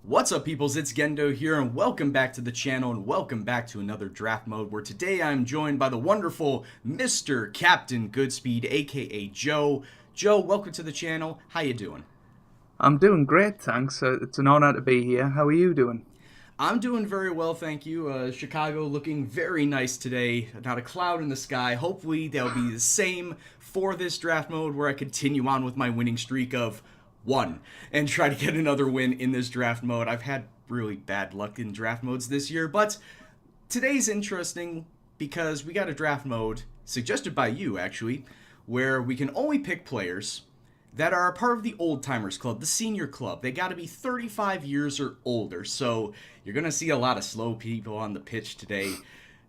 What's up, peoples? It's Gendo here, and welcome back to the channel, and welcome back to another draft mode, where today I'm joined by the wonderful Mr. Captain Goodspeed, aka Joe. Joe, welcome to the channel. How you doing? I'm doing great, thanks. It's an honor to be here. How are you doing? I'm doing very well, thank you. Chicago looking very nice today. Not a cloud in the sky. Hopefully that'll be the same for this draft mode, where I continue on with my winning streak of one and try to get another win in this draft mode. I've had really bad luck in draft modes this year, but today's interesting because we got a draft mode suggested by you, actually, where we can only pick players that are a part of the old timers club, the senior club. They got to be 35 years or older, so you're going to see a lot of slow people on the pitch today.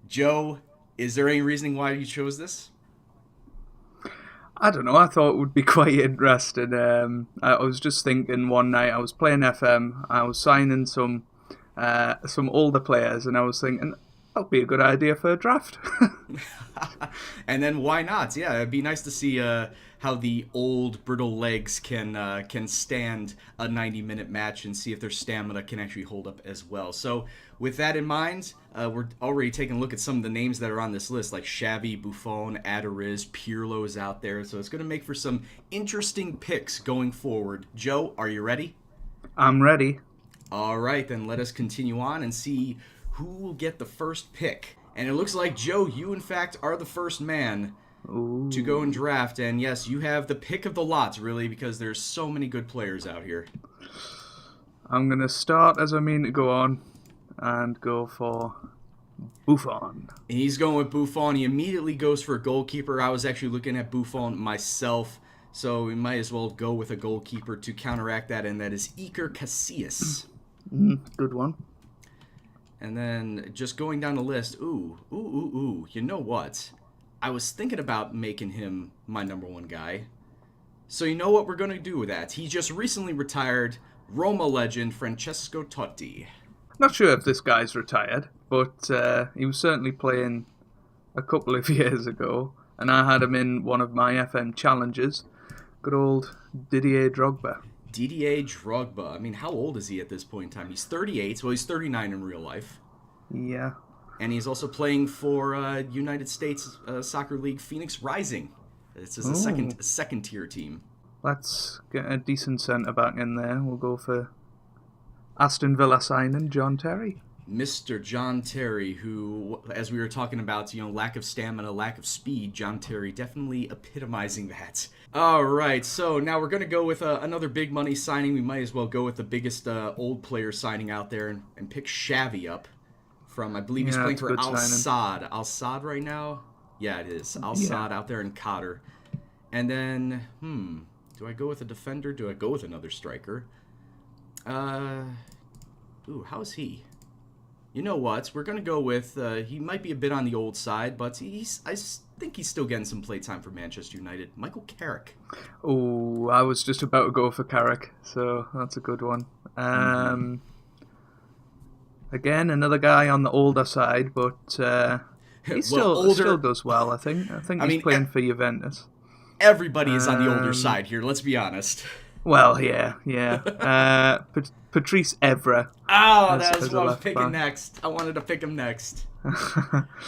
Joe, is there any reasoning why you chose this? I don't know. I thought it would be quite interesting. I was just thinking one night I was playing FM. I was signing some older players, and I was thinking that'll be a good idea for a draft. And then why not? Yeah, it'd be nice to see how the old brittle legs can stand a 90-minute match and see if their stamina can actually hold up as well. So with that in mind, we're already taking a look at some of the names that are on this list, like Xavi, Buffon, Adariz, Pirlo's out there. So it's going to make for some interesting picks going forward. Joe, are you ready? I'm ready. All right, then let us continue on and see who will get the first pick. And it looks like, Joe, you in fact are the first man Ooh. to go and draft. And yes, you have the pick of the lots, really, because there's so many good players out here. I'm going to start as I mean to go on and go for Buffon. And he's going with Buffon. He immediately goes for a goalkeeper. I was actually looking at Buffon myself, so we might as well go with a goalkeeper to counteract that, and that is Iker Casillas. Good one. And then just going down the list, ooh. You know what? I was thinking about making him my number one guy. So you know what we're going to do with that? He just recently retired Roma legend Francesco Totti. Not sure if this guy's retired, but he was certainly playing a couple of years ago, and I had him in one of my FM challenges. Good old Didier Drogba. Didier Drogba. I mean, how old is he at this point in time? He's 38. Well, he's 39 in real life. Yeah. And he's also playing for United States Soccer League Phoenix Rising. This is a second tier team. Let's get a decent centre back in there. We'll go for Aston Villa signing John Terry. Mr. John Terry, who, as we were talking about, lack of stamina, lack of speed, John Terry definitely epitomizing that. All right, so now we're going to go with another big money signing. We might as well go with the biggest old player signing out there and pick Xavi up from, I believe he's playing for Al-Sadd. Al-Sadd right now? Yeah, it is. Al-Sadd out there in Qatar. And then, do I go with a defender? Do I go with another striker? How's he? You know what? We're going to go with, he might be a bit on the old side, but I think he's still getting some playtime for Manchester United. Michael Carrick. Oh, I was just about to go for Carrick, so that's a good one. Again, another guy on the older side, but he still does well, I think. I mean, playing for Juventus. Everybody is on the older side here, let's be honest. Well, yeah. Patrice Evra. Oh, that was what I was picking next. I wanted to pick him next.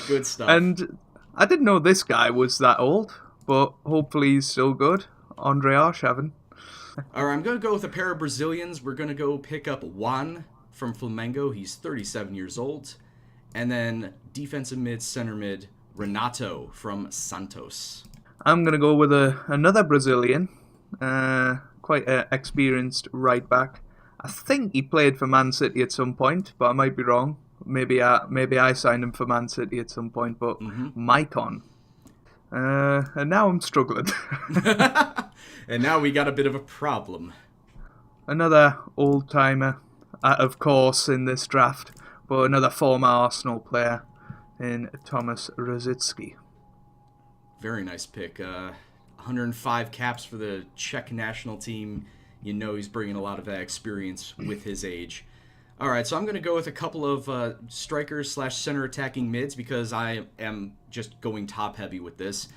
Good stuff. And I didn't know this guy was that old, but hopefully he's still good. Andre Arshavin. All right, I'm going to go with a pair of Brazilians. We're going to go pick up Juan from Flamengo. He's 37 years old. And then defensive mid, center mid, Renato from Santos. I'm going to go with another Brazilian. Quite an experienced right back. I think he played for Man City at some point, but I might be wrong. Maybe I signed him for Man City at some point, but Maicon. And now I'm struggling. And now we got a bit of a problem. Another old-timer, of course, in this draft, but another former Arsenal player in Thomas Rosicky. Very nice pick. 105 caps for the Czech national team. You know he's bringing a lot of that experience with his age. All right, so I'm going to go with a couple of strikers / center attacking mids because I am just going top heavy with this.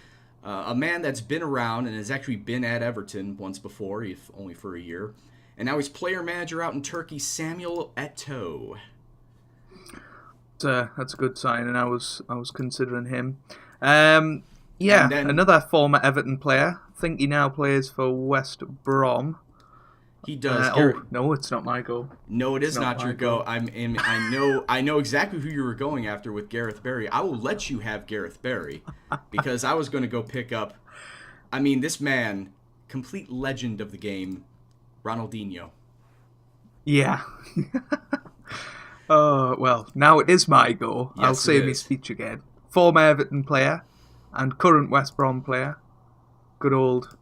A man that's been around and has actually been at Everton once before, if only for a year. And now he's player manager out in Turkey, Samuel Eto'o. That's a good sign, and I was considering him. Yeah, And then, another former Everton player. I think he now plays for West Brom. he does. No, it's not my go. No, it is not my your go. I know exactly who you were going after with Gareth Barry. I will let you have Gareth Barry because I was going to go pick up. I mean, this man, complete legend of the game, Ronaldinho. Yeah. Oh, well, now it is my go. Yes, I'll say my speech again. Former Everton player and current West Brom player. Good old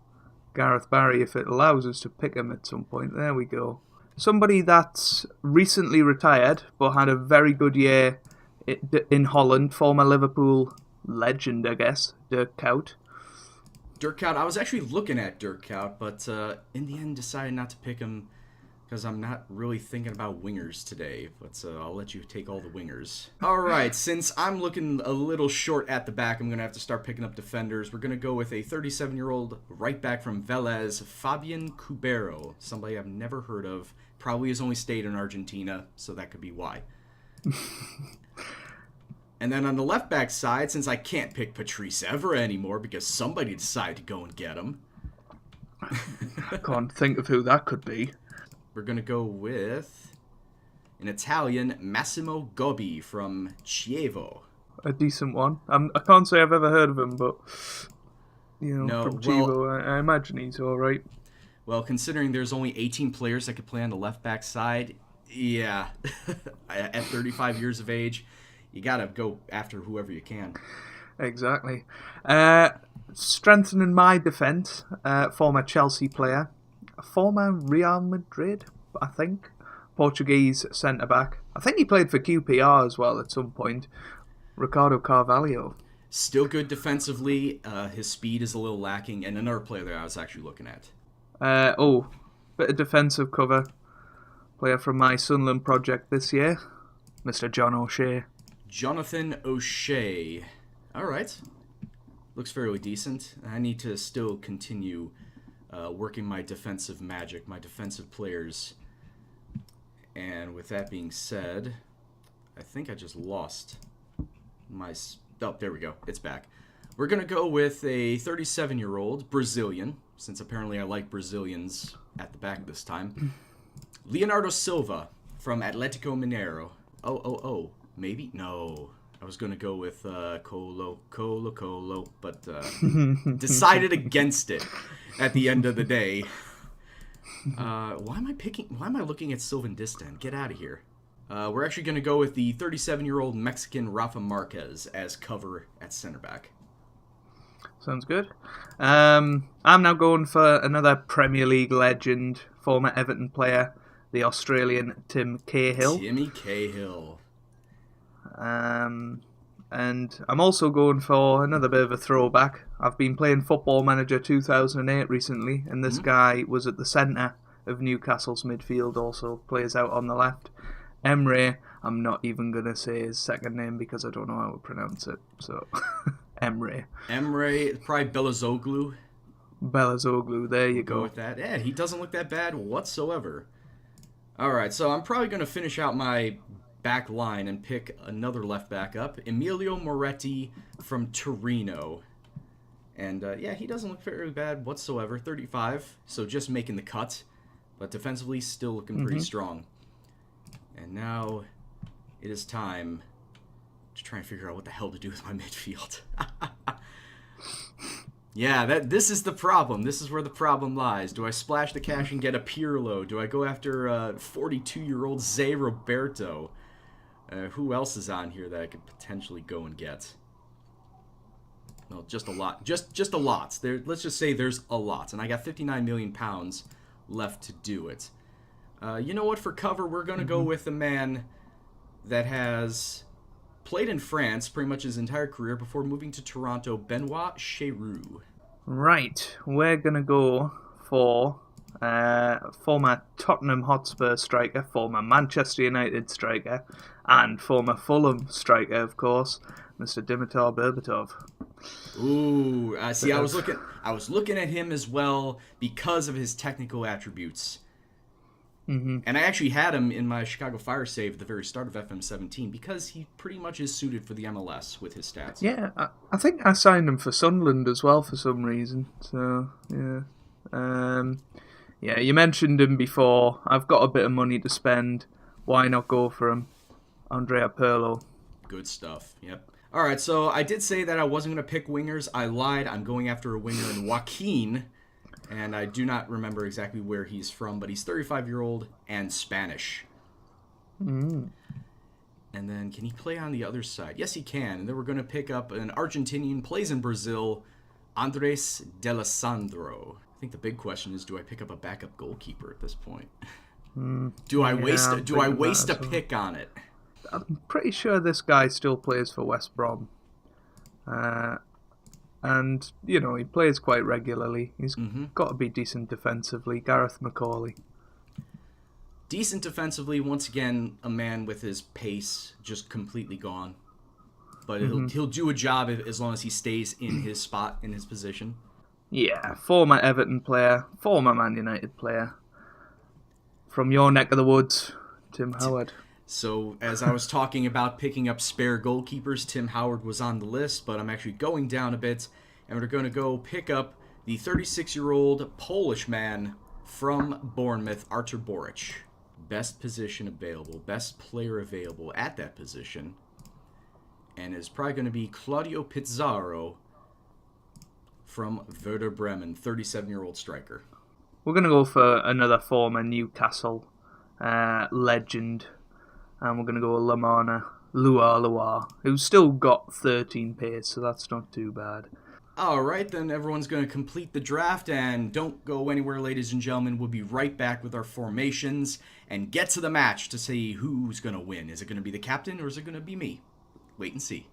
Gareth Barry, if it allows us to pick him at some point. There we go. Somebody that's recently retired, but had a very good year in Holland. Former Liverpool legend, I guess, Dirk Kuyt. Dirk Kuyt, I was actually looking at Dirk Kuyt, but in the end decided not to pick him because I'm not really thinking about wingers today, but I'll let you take all the wingers. All right, since I'm looking a little short at the back, I'm going to have to start picking up defenders. We're going to go with a 37-year-old right back from Vélez, Fabian Cubero, somebody I've never heard of, probably has only stayed in Argentina, so that could be why. And then on the left back side, since I can't pick Patrice Evra anymore because somebody decided to go and get him. I can't think of who that could be. We're going to go with an Italian, Massimo Gobbi from Chievo. A decent one. I can't say I've ever heard of him, but from Chievo, I imagine he's all right. Well, considering there's only 18 players that could play on the left back side, yeah, at 35 years of age, you got to go after whoever you can. Exactly. Strengthening my defence, former Chelsea player, former Real Madrid, I think, Portuguese centre-back. I think he played for QPR as well at some point, Ricardo Carvalho. Still good defensively. His speed is a little lacking. And another player that I was actually looking at. Bit of defensive cover. Player from my Sunderland project this year, Mr. John O'Shea. Jonathan O'Shea. All right. Looks fairly decent. I need to still continue working my defensive magic, my defensive players. And with that being said, I think I just lost my... Oh, there we go. It's back. We're going to go with a 37-year-old Brazilian, since apparently I like Brazilians at the back this time. Leonardo Silva from Atlético Mineiro. Oh. Maybe? No. I was going to go with Colo, but decided against it at the end of the day. Why am I looking at Sylvan Distan? Get out of here. We're actually going to go with the 37-year-old Mexican Rafa Marquez as cover at center back. Sounds good. I'm now going for another Premier League legend, former Everton player, the Australian Tim Cahill. Timmy Cahill. And I'm also going for another bit of a throwback. I've been playing Football Manager 2008 recently, and this guy was at the centre of Newcastle's midfield, also plays out on the left. Emre, I'm not even going to say his second name because I don't know how to pronounce it, so Emre, probably Belazoglu, there you go. With that. Yeah, he doesn't look that bad whatsoever. Alright, so I'm probably going to finish out my back line and pick another left back up, Emilio Moretti from Torino. And yeah, he doesn't look very bad whatsoever, 35, so just making the cut, but defensively still looking pretty strong. And now it is time to try and figure out what the hell to do with my midfield. Yeah, this is the problem. This is where the problem lies. Do I splash the cash and get a Pirlo? Do I go after 42-year-old Zé Roberto? Who else is on here that I could potentially go and get? Well, just a lot. Just a lot. Let's just say there's a lot. And I got £59 million left to do it. You know what? For cover, we're going to go with a man that has played in France pretty much his entire career before moving to Toronto, Benoit Cheroux. Right. We're going to go for former Tottenham Hotspur striker, former Manchester United striker, and former Fulham striker, of course, Mr. Dimitar Berbatov. Ooh, see, I was looking at him as well because of his technical attributes. Mm-hmm. And I actually had him in my Chicago Fire save at the very start of FM17 because he pretty much is suited for the MLS with his stats. Yeah, I think I signed him for Sunderland as well for some reason. So, yeah. Yeah, you mentioned him before. I've got a bit of money to spend. Why not go for him? Andrea Pirlo. Good stuff. Yep. All right, so I did say that I wasn't going to pick wingers. I lied. I'm going after a winger in Joaquin, and I do not remember exactly where he's from, but he's 35-year-old and Spanish. Mm. And then can he play on the other side? Yes, he can. And then we're going to pick up an Argentinian, plays in Brazil, Andres D'Alessandro. I think the big question is, do I pick up a backup goalkeeper at this point? Do I waste a pick on it? I'm pretty sure this guy still plays for West Brom. And, you know, he plays quite regularly. He's got to be decent defensively. Gareth Macaulay. Decent defensively, once again, a man with his pace just completely gone. But he'll do a job as long as he stays in his spot, in his position. Yeah, former Everton player, former Man United player. From your neck of the woods, Tim Howard. So, as I was talking about picking up spare goalkeepers, Tim Howard was on the list, but I'm actually going down a bit, and we're going to go pick up the 36-year-old Polish man from Bournemouth, Artur Boric. Best position available, best player available at that position, and is probably going to be Claudio Pizarro from Werder Bremen, 37-year-old striker. We're going to go for another former Newcastle legend. And we're going to go Lamana Luar, who's still got 13 pace, so that's not too bad. All right, then everyone's going to complete the draft, and don't go anywhere, ladies and gentlemen. We'll be right back with our formations and get to the match to see who's going to win. Is it going to be the captain, or is it going to be me? Wait and see.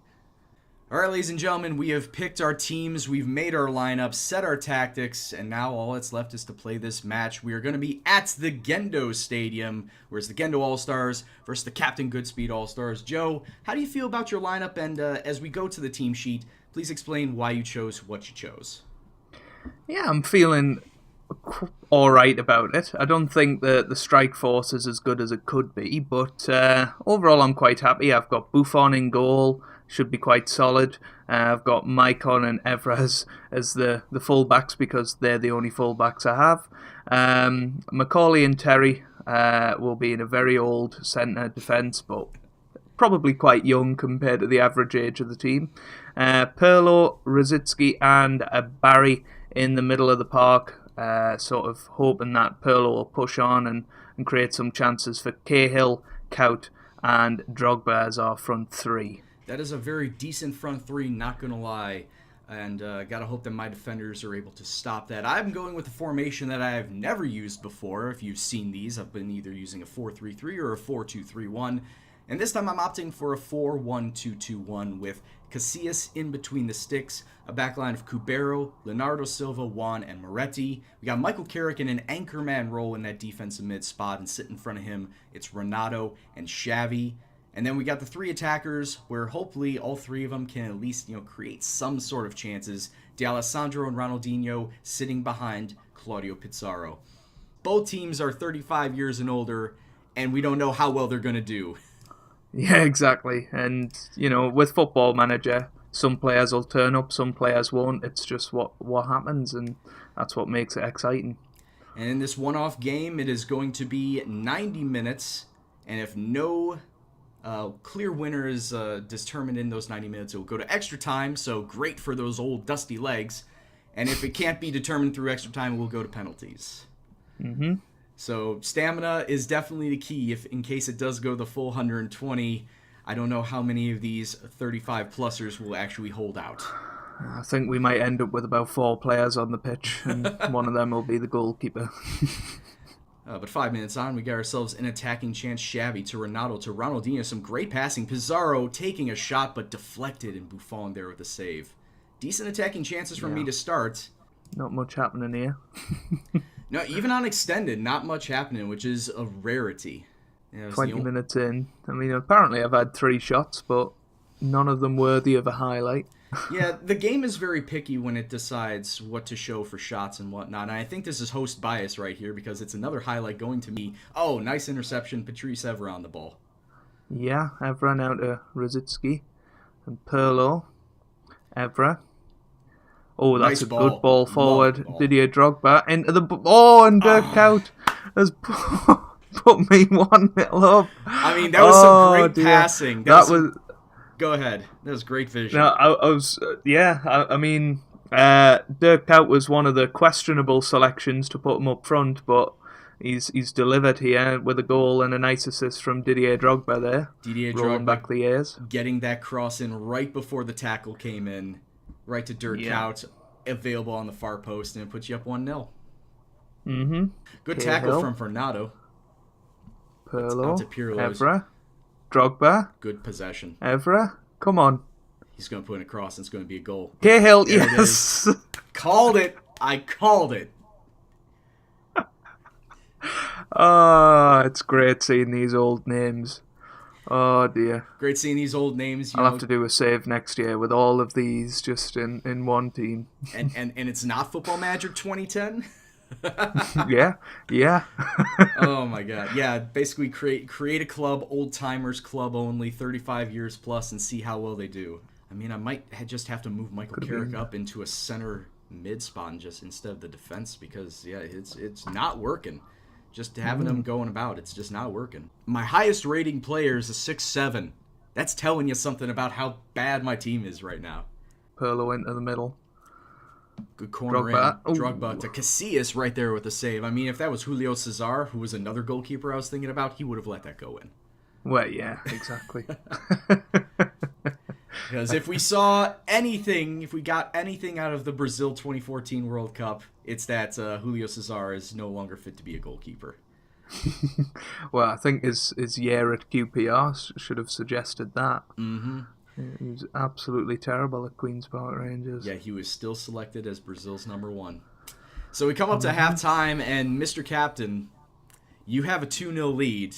All right, ladies and gentlemen, we have picked our teams, we've made our lineups, set our tactics, and now all that's left is to play this match. We are going to be at the Gendo Stadium, where's the Gendo All-Stars versus the Captain Goodspeed All-Stars. Joe, how do you feel about your lineup? And as we go to the team sheet, please explain why you chose what you chose. Yeah, I'm feeling all right about it. I don't think the strike force is as good as it could be, but overall I'm quite happy. I've got Buffon in goal. Should be quite solid. I've got Maicon and Evra as the fullbacks because they're the only fullbacks I have. Macaulay and Terry will be in a very old centre defence, but probably quite young compared to the average age of the team. Pirlo, Rosicki and Barry in the middle of the park, sort of hoping that Pirlo will push on and create some chances for Cahill, Kaut and Drogba as our front three. That is a very decent front three, not going to lie. And gotta hope that my defenders are able to stop that. I'm going with a formation that I have never used before. If you've seen these, I've been either using a 4-3-3 or a 4-2-3-1. And this time I'm opting for a 4-1-2-2-1 with Casillas in between the sticks, a backline of Cubero, Leonardo Silva, Juan, and Moretti. We got Michael Carrick in an anchorman role in that defensive mid spot, and sitting in front of him, it's Renato and Xavi. And then we got the three attackers, where hopefully all three of them can at least, create some sort of chances. D'Alessandro and Ronaldinho sitting behind Claudio Pizarro. Both teams are 35 years and older, and we don't know how well they're going to do. Yeah, exactly. And, with Football Manager, some players will turn up, some players won't. It's just what happens, and that's what makes it exciting. And in this one-off game, it is going to be 90 minutes, and if no clear winner is determined in those 90 minutes, it will go to extra time, so great for those old dusty legs. And if it can't be determined through extra time, it will go to penalties. Mm-hmm. So stamina is definitely the key if in case it does go the full 120. I don't know how many of these 35-plussers will actually hold out. I think we might end up with about 4 players on the pitch, and one of them will be the goalkeeper. But 5 minutes on, we got ourselves an attacking chance. Xavi to Renato to Ronaldinho. Some great passing. Pizarro taking a shot, but deflected, and Buffon there with the save. Decent attacking chances from me to start. Not much happening here. No, even on extended, not much happening, which is a rarity. 20 minutes in. I mean, apparently I've had 3 shots, but none of them worthy of a highlight. Yeah, the game is very picky when it decides what to show for shots and whatnot. And I think this is host bias right here because it's another highlight going to me. Oh, nice interception. Patrice Evra on the ball. Yeah, Evra now to Rosicki. And Perlo. Evra. Oh, that's Nice a ball. good ball Love forward. the ball. Didier Drogba into the... and Dirk Kuyt has put me 1-0 up. I mean, that was some great dear. passing. That was... Go ahead. That was great vision. No, I was... I mean, Dirk Kuyt was one of the questionable selections to put him up front, but he's delivered here with a goal and a nice assist from Didier Drogba there. Didier rolling Drogba back the years. getting that cross in right before the tackle came in, right to Dirk Kuyt, available on the far post, and it puts you up 1-0. Mm-hmm. Good Cahill. tackle from Fernando. Perlo. Onto Pirlo's. Evra. Drogba. Good possession. Evra. Come on. He's going to put in a cross, and it's going to be a goal. Cahill, There it yes! Called it. I called it. It's great seeing these old names. Oh dear. Great seeing these old names. I'll have to do a save next year with all of these just in one team. And it's not Football Manager 2010? Yeah. Oh my god. Yeah, basically create a club, old timers club only, 35 years plus, and see how well they do. I mean, I might just have to move Michael Carrick up into a center mid spot just instead of the defense because it's not working. Just having him going about, it's just not working. My highest rating player is a 6'7". That's telling you something about how bad my team is right now. Perlo into the middle. Good corner Drogba. in. Drogba to Casillas right there with the save. I mean, if that was Julio Cesar, who was another goalkeeper I was thinking about, he would have let that go in. Well, yeah, exactly. Because if we saw anything, if we got anything out of the Brazil 2014 World Cup, it's that Julio Cesar is no longer fit to be a goalkeeper. Well, I think his year at QPR should have suggested that. Mm-hmm. He was absolutely terrible at Queen's Park Rangers. Yeah, he was still selected as Brazil's number 1. So we come up to halftime, and Mr. Captain, you have a 2-0 lead.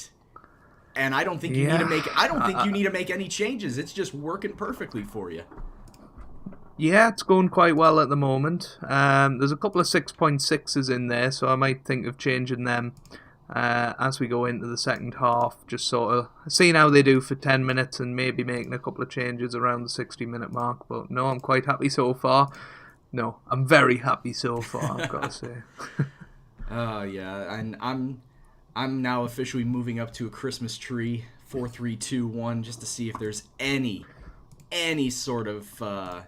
And I don't think you need to make. I don't think you need to make any changes. It's just working perfectly for you. Yeah, it's going quite well at the moment. There's a couple of 6.6s in there, so I might think of changing them as we go into the second half. Just sort of seeing how they do for 10 minutes and maybe making a couple of changes around the 60-minute mark. But no, I'm quite happy so far. No, I'm very happy so far, I've got to say. Yeah, and I'm now officially moving up to a Christmas tree, 4-3-2-1, just to see if there's any sort of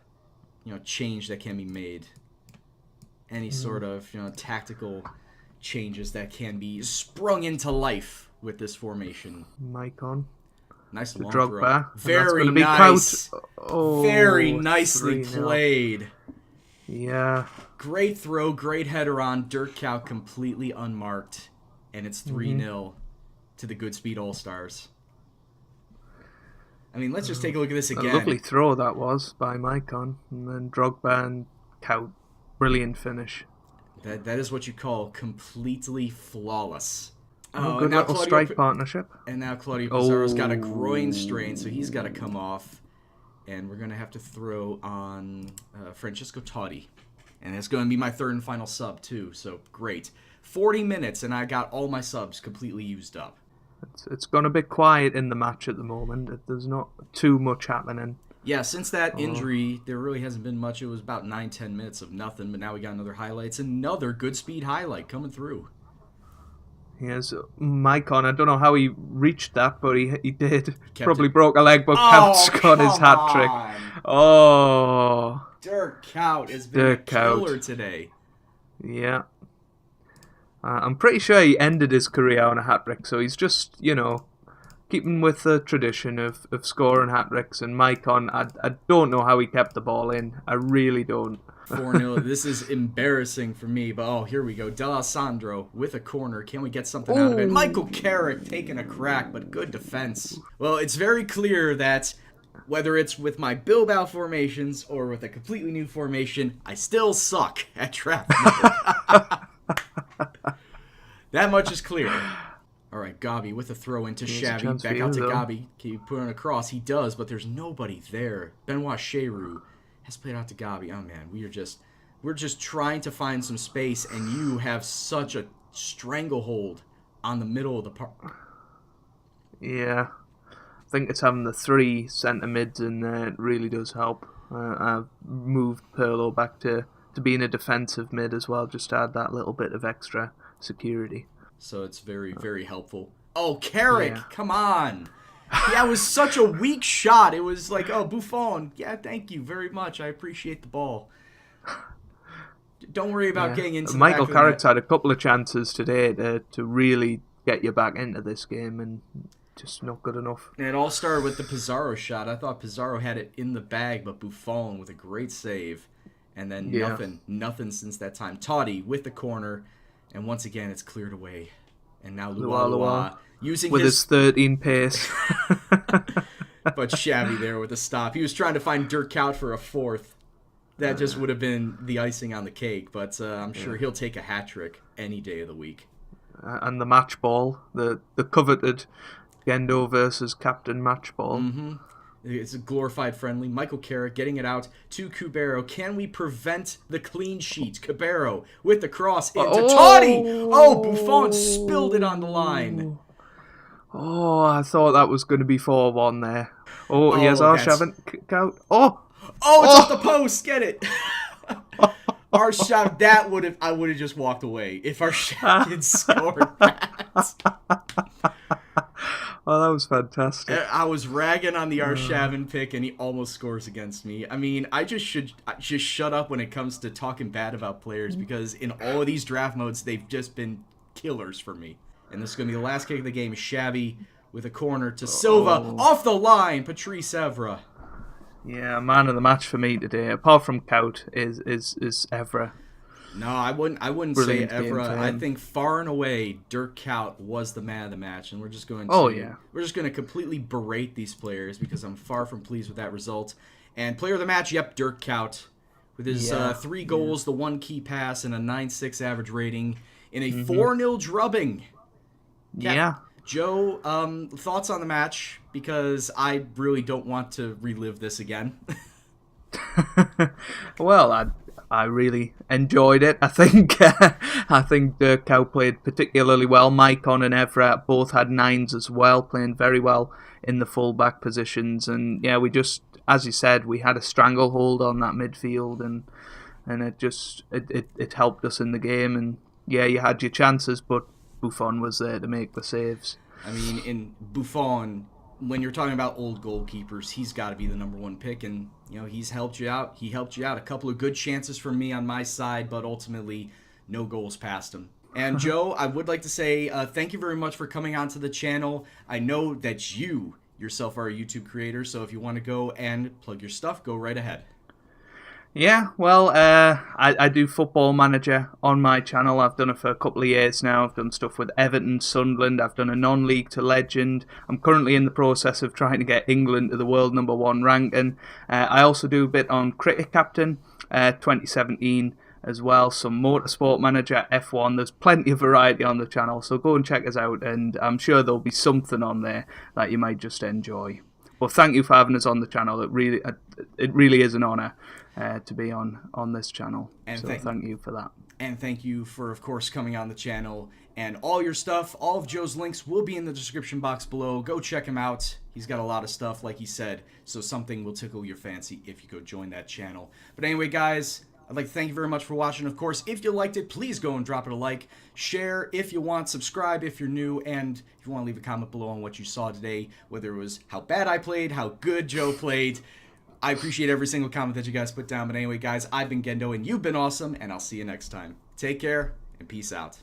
change that can be made, any sort of tactical changes that can be sprung into life with this formation. Maicon. Nice long Drogba. throw. Very nice. Oh, very nicely 3-0. played. Yeah. Great throw, great header on. Dirk Kuyt completely unmarked. And it's 3-0 to the Goodspeed All-Stars. I mean, let's just take a look at this again. A lovely throw that was by Maicon. And then Drogba and Kuyt. Brilliant finish. That is what you call completely flawless. Good little strike partnership. And now Claudio Pizarro's got a groin strain, so he's got to come off. And we're going to have to throw on Francesco Totti. And it's going to be my third and final sub, too, so great. 40 minutes, and I got all my subs completely used up. It's gone a bit quiet in the match at the moment. There's not too much happening. Yeah, since that injury, there really hasn't been much. It was about 9-10 minutes of nothing, but now we got another highlights. Another Goodspeed highlight coming through. Yes, Maicon, I don't know how he reached that, but he did. Probably it. broke a leg, but Kuyt's got his hat trick. Oh. Dirk Kuyt has been a killer today. Yeah. I'm pretty sure he ended his career on a hat-trick, so he's just, keeping with the tradition of scoring hat-tricks. And Maicon, I don't know how he kept the ball in. I really don't. 4-0. This is embarrassing for me, but here we go. D'Alessandro with a corner. Can we get something out of it? Michael Carrick taking a crack, but good defense. Well, it's very clear that whether it's with my Bilbao formations or with a completely new formation, I still suck at draft mode. That much is clear. All right, Gabi with a throw into Xavi. Back out to Gabi. Can you put on a cross? He does, but there's nobody there. Benoit Cheyrou has played out to Gabi. Oh man, we're just trying to find some space, and you have such a stranglehold on the middle of the park. Yeah. I think it's having the 3 centre mids in there. It really does help. I've moved Pirlo back to being a defensive mid as well, just to add that little bit of extra security. So it's very, very helpful. Oh, Carrick, Yeah. come on. That was such a weak shot. It was like, oh, Buffon, yeah, thank you very much. I appreciate the ball. Don't worry about getting into Michael the back Carrick's had a couple of chances today to really get you back into this game, and just not good enough. And it all started with the Pizarro shot. I thought Pizarro had it in the bag, but Buffon with a great save. And then nothing since that time. Totti with the corner, and once again it's cleared away. And now Lua using with his 13 pace. But Xavi there with a stop. He was trying to find Dirk Kuyt for a fourth. That just would have been the icing on the cake, but I'm sure he'll take a hat trick any day of the week. And the match ball, the coveted Gendo versus Captain match ball. Mm-hmm. It's a glorified friendly. Michael Carrick getting it out to Kubero. Can we prevent the clean sheet? Kubero with the cross into Totti. Oh, Buffon spilled it on the line. Oh, I thought that was going to be 4-1 there. Oh, here's Arshavin kick out. Oh, it's off the post. Get it. Arshavin, I would have just walked away if Arshavin scored that. Oh, that was fantastic. I was ragging on the Arshavin pick, and he almost scores against me. I mean, I should shut up when it comes to talking bad about players, because in all of these draft modes, they've just been killers for me. And this is going to be the last kick of the game. Shabby with a corner to Silva. Off the line, Patrice Evra. Yeah, man of the match for me today, apart from Kuyt, is Evra. No, I wouldn't say Evra. I think far and away Dirk Kuyt was the man of the match, and we're just going to completely berate these players because I'm far from pleased with that result. And player of the match, Dirk Kuyt, with his 3 goals, the 1 key pass, and a 9.6 average rating in a 4-0 drubbing. Yeah. Joe, thoughts on the match? Because I really don't want to relive this again. Well, I really enjoyed it. I think Dirk Kuyt played particularly well. Maicon and Evra both had 9s as well, playing very well in the full-back positions. And yeah, we just, as you said, we had a stranglehold on that midfield, and it helped us in the game. And yeah, you had your chances, but Buffon was there to make the saves. I mean, in Buffon, when you're talking about old goalkeepers, he's got to be the number 1 pick, and he's helped you out. He helped you out. A couple of good chances for me on my side, but ultimately no goals past him. And Joe, I would like to say thank you very much for coming onto the channel. I know that you yourself are a YouTube creator, so if you want to go and plug your stuff, go right ahead. Yeah, well, I do Football Manager on my channel. I've done it for a couple of years now. I've done stuff with Everton, Sunderland. I've done a non-league to Legend. I'm currently in the process of trying to get England to the world #1 ranking. I also do a bit on Cricket Captain 2017 as well. Some Motorsport Manager, F1. There's plenty of variety on the channel, so go and check us out. And I'm sure there'll be something on there that you might just enjoy. Well, thank you for having us on the channel. It really is an honour to be on this channel. And so thank you for that. And thank you for, of course, coming on the channel. And all your stuff, all of Joe's links will be in the description box below. Go check him out. He's got a lot of stuff, like he said. So something will tickle your fancy if you go join that channel. But anyway, guys, I'd like to thank you very much for watching. Of course, if you liked it, please go and drop it a like. Share if you want. Subscribe if you're new. And if you want to leave a comment below on what you saw today, whether it was how bad I played, how good Joe played. I appreciate every single comment that you guys put down. But anyway, guys, I've been Gendo, and you've been awesome. And I'll see you next time. Take care, and peace out.